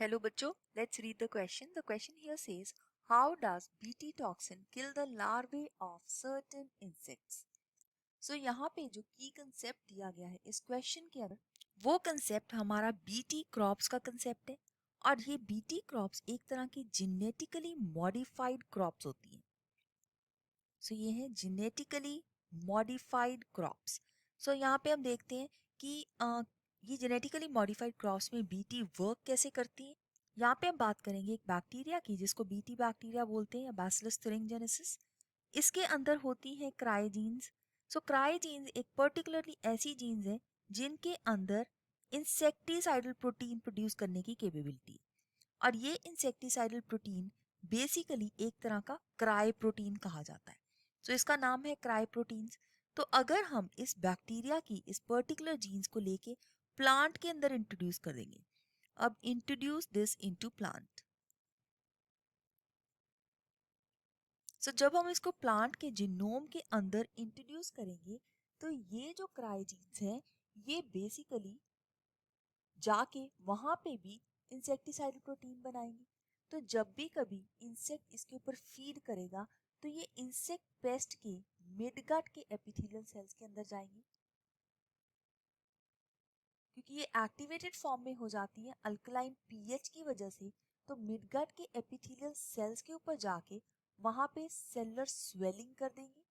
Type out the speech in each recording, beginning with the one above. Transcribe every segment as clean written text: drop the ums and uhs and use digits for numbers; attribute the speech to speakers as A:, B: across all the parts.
A: Hello बच्चों, let's read the question. The question here says, how does Bt toxin kill the larvae of certain insects? So यहाँ पे जो की concept दिया गया है इस क्वेश्चन के अंदर, वो कंसेप्ट हमारा बीटी क्रॉप्स का कंसेप्ट है। और ये बीटी क्रॉप्स एक तरह की जेनेटिकली मॉडिफाइड क्रॉप्स होती हैं। सो ये है जेनेटिकली मॉडिफाइड क्रॉप्स। सो यहाँ पे हम देखते हैं कि ये जेनेटिकली मॉडिफाइड क्रॉप्स में बीटी वर्क कैसे करती है। यहाँ पे हम बात करेंगे एक बैक्टीरिया की जिसको बीटी बैक्टीरिया बोलते हैं या बैसिलस thuringiensis। इसके अंदर होती है क्रायोजीन्स। सो क्रायोजीन्स एक पर्टिकुलरली ऐसी जीन्स है जिनके अंदर इंसेक्टिसाइडल प्रोटीन प्रोड्यूस करने की कैपेबिलिटी, और ये इंसेक्टिसाइडल प्रोटीन बेसिकली एक तरह का क्राई प्रोटीन कहा जाता है। तो इसका नाम है क्राई प्रोटीन्स। तो अगर हम इस बैक्टीरिया की इस पर्टिकुलर जीन्स को लेके प्लांट के अंदर इंट्रोड्यूस कर देंगे, अब इंट्रोड्यूस दिस इनटू प्लांट। सो जब हम इसको प्लांट के जीनोम के अंदर इंट्रोड्यूस करेंगे तो ये जो क्राई जीन्स हैं ये बेसिकली जाके वहां पे भी इंसेक्टिसाइडल प्रोटीन बनाएंगे। तो जब भी कभी इंसेक्ट इसके ऊपर फीड करेगा तो ये इंसेक्ट पेस्ट के मिडगट के एपिथेलियल सेल्स के अंदर जाएंगी, क्योंकि ये एक्टिवेटेड फॉर्म में हो जाती है अल्कलाइन पीएच की वजह से। तो मिडगट के एपिथेलियल सेल्स के ऊपर जाके वहां पे सेलुलर स्वेलिंग कर देंगी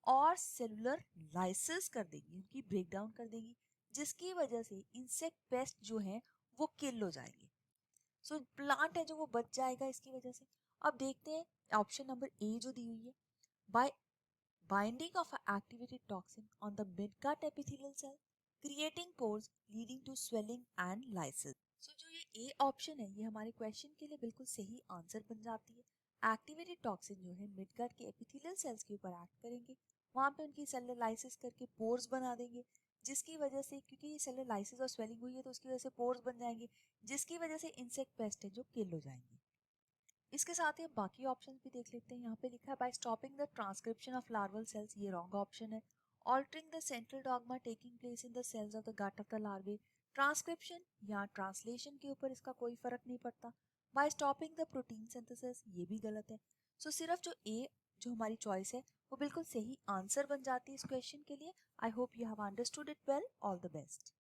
A: और सेलुलर लाइसिस कर देंगी, उनकी ब्रेक डाउन कर देंगी, जिसकी वजह से इंसेक्ट पेस्ट जो है वो किल हो जाएंगे। सो प्लांट है जो वो बच जाएगा इसकी वजह से। अब देखते हैं ऑप्शन नंबर ए जो दी हुई है, by binding of activated toxin on the midgut epithelial cell creating pores leading to swelling and lysis. So जो ये ए ऑप्शन है ये हमारे क्वेश्चन के लिए बिल्कुल सही आंसर बन जाती है। एक्टिवेटेड टॉक्सिन जो है मिडगट के एपिथेलियल सेल्स के ऊपर एक्ट करेंगे, वहां पे उनकी सेलुलर लाइसिस करके पोर्स बना देंगे, जिसकी वजह से क्योंकि ये सेलुलर लाइसिस और स्वेलिंग हुई है तो उसकी वजह से पोर्स बन जाएंगे, जिसकी वजह से इंसेक्ट पेस्ट है जो किल हो जाएंगे। इसके साथ ही हम बाकी ऑप्शंस भी देख लेते हैं। यहाँ पे लिखा है by stopping the transcription of larval cells, ये रॉन्ग ऑप्शन है। Altering the central dogma taking place in the cells of the gut of the larvae, transcription या ट्रांसलेशन के ऊपर इसका कोई फर्क नहीं पड़ता। By stopping the protein synthesis, ये भी गलत है। सो सिर्फ जो ए जो हमारी चॉइस है वो बिल्कुल सही आंसर बन जाती है इस क्वेश्चन के लिए। I hope you have understood it well. All the best.